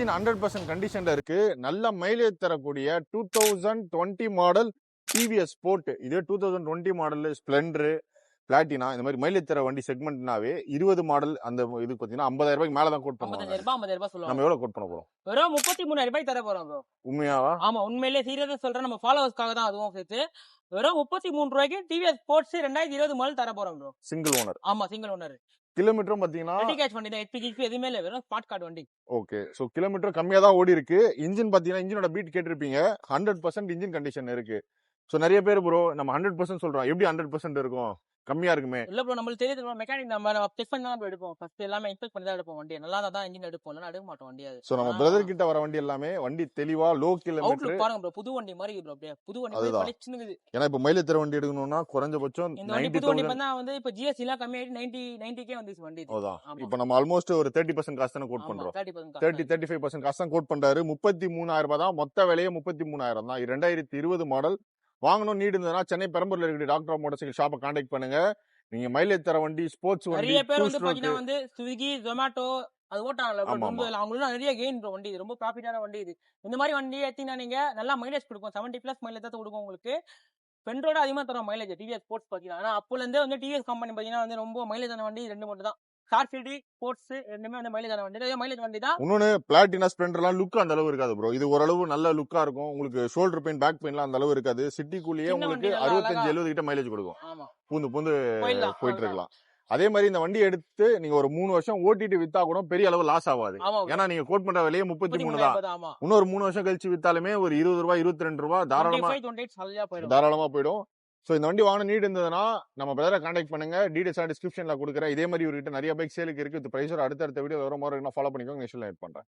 Engine 100% கண்டிஷன்ல இருக்கு. நல்ல மைலேஜ் தரக்கூடிய 2020 மாடல் டிவிஎஸ் ஸ்போர்ட். இதே 2020 மாடல் ஸ்ப்ளெண்டர், பிளாட்டினா இந்த மாதிரி மைலேஜ் தர வண்டி செக்மெண்ட்னாவே 20 மாடல் அந்த இது பாத்தீங்கன்னா 50,000 ரூபாய்க்கு மேல தான் கோட் பண்ணுவாங்க. 50,000 சொல்லுவாங்க. நம்ம எவ்வளவு கோட் பண்ண போறோம்? வெறும் 33,000 ரூபாய் தர போறோம் ப்ரோ. உண்மையாவா? ஆமா, உண்மையிலேயே சீரியஸா சொல்றேன். நம்ம ஃபாலோவர்ஸ்க்காக தான் அதுவும் சேர்த்து வெறும் 33 ரூபாய்க்கு டிவிஎஸ் ஸ்போர்ட்ஸ் 2020 மாடல் தர போறோம் ப்ரோ. Single owner. ஆமா, சிங்கிள் ஓனர். கிலோமீட்டரும் பாத்தீங்கன்னா ரெடி கேஷ் வண்டி தான். HP எதுவுமே இல்ல, வெறும் ஸ்பாட் கார்டு வண்டி. ஓகே. சோ கிலோமீட்டர் கம்மியா தான் ஓடி இருக்கு. இன்ஜின் பாத்தீங்கன்னா இன்ஜினோட பீட் கேட்டிருப்பீங்க. 100% இன்ஜின் கண்டிஷன் இருக்கு. சோ நிறைய பேர் ப்ரோ நம்ம 100% சொல்றோம், எப்படி 100% இருக்கும்? கம்மியா இருக்குமே. இல்ல ப்ரோ, நம்மளுக்கு தெரியுது மெக்கானிக் நம்ம செக் பண்ணி தான் எடுப்போம். ஃபர்ஸ்ட் எல்லாமே இன்ஸ்பெக்ட் பண்ணி தான் எடுப்போம் வண்டி. நல்லா தான் இன்ஜின் எடுப்போம், இல்லனா எடுக்க மாட்டோம் வண்டி. அது சோ நம்ம பிரதர் கிட்ட வர வண்டி எல்லாமே வண்டி தெளிவா லோ கிலோமீட்டர் அவுட்லுக் பாருங்க ப்ரோ, புது வண்டி மாதிரி ப்ரோ. அப்படியே புது வண்டி மாதிரி பளிச்சுன்னு இருக்குது. ஏன்னா இப்ப மைலேஜ் தர வண்டி எடுக்கணும்னா குறைஞ்சபட்சம் இந்த வண்டி புது வண்டி பண்ணா வந்து இப்ப GST எல்லாம் கம்மியாயிட்டு 90k வந்துச்சு வண்டி. அதான் இப்ப நம்ம ஆல்மோஸ்ட் ஒரு 30% காசு தான கோட் பண்றோம். 35% காசு தான் கோட் பண்றாரு. 33,000 ரூபாய் தான் மொத்த விலையே. 33,000 தான். 2020 மாடல். வாங்கணும் நீட் இருந்ததுன்னா சென்னை பெரம்பூர்ல இருக்கிற டாக்டர் மோட்டார் சைக்கிள் ஷாப்பை கான்டாக்ட் பண்ணுங்க. நீங்க மைலேஜ் தர வண்டி, ஸ்போர்ட்ஸ் வண்டி, நிறைய பேர் வந்து பாத்தீங்கன்னா வந்து ஸ்விக்கி, ஜொமேட்டோ அது ஓட்டாங்கல, அவங்களுக்கு நிறைய கெயின் ப்ரோ. வண்டி இது ரொம்ப ப்ராஃபிட்டான வண்டி. இது இந்த மாதிரி வண்டி ஏத்தினா நீங்க நல்லா மைலேஜ் கொடுக்கும். 70+ மைலேஜ் தான் கொடுக்கும் உங்களுக்கு. பெண்ட்ரோட அதிகமா தரும் மைலேஜ் டிவிஎஸ் ஸ்போர்ட்ஸ் பாத்தீங்கன்னா. ஆனா அப்போல இருந்தே வந்து டிவிஎஸ் கம்பெனி பாத்தீங்கன்னா வந்து ரொம்ப மைலேஜ் ஆன வண்டி ரெண்டு மட்டும் தான். ஷார்ட் சிட்டி ஸ்போர்ட்ஸ் ரெண்டுமே வந்து மைலேஜ் ஆன வண்டி. மைலேஜ் வண்டி தான். இன்னொன்னு பிளாட்டினா, ஸ்ப்ளெண்டர்லாம் லுக் அந்த அளவு இருக்காது ப்ரோ. இது ஓரளவு நல்ல லுக்கா இருக்கும். உங்களுக்கு ஷோல்டர் பெயின், பேக் பெயின்லாம் அந்த அளவு இருக்காது. சிட்டிக்குள்ளேயே உங்களுக்கு 65-70 கிட்ட மைலேஜ் கொடுக்கும். பூந்து போயிட்டு இருக்கலாம். அதே மாதிரி இந்த வண்டி எடுத்து நீங்க ஒரு 3 வருஷம் ஓட்டிட்டு வித்தா கூட பெரிய அளவு லாஸ் ஆகாது. ஏன்னா நீங்க கோட் பண்ற விலையே 33 தான். இன்னொரு 3 வருஷம் கழிச்சு வித்தாலுமே ஒரு 20 ரூபாய் 22 ரூபாய் தாராளமா போயிடும். சோ இந்த வண்டி வாங்க நீட் இருந்ததுன்னா நம்ம பிரதரை கான்டாக்ட் பண்ணுங்க. டீடைல்ஸ் டிஸ்கிரிப்ஷன்ல கொடுக்குறேன். இதே மாதிரி இவர்கிட்ட நிறைய பைக் சேலுக்கு இருக்கு. பிரைஸோட அடுத்த வீடியோ வர மாதிரி ஃபாலோ பண்ணிக்கோங்க. நெக்ஸ்ட் லைட் பண்றேன்.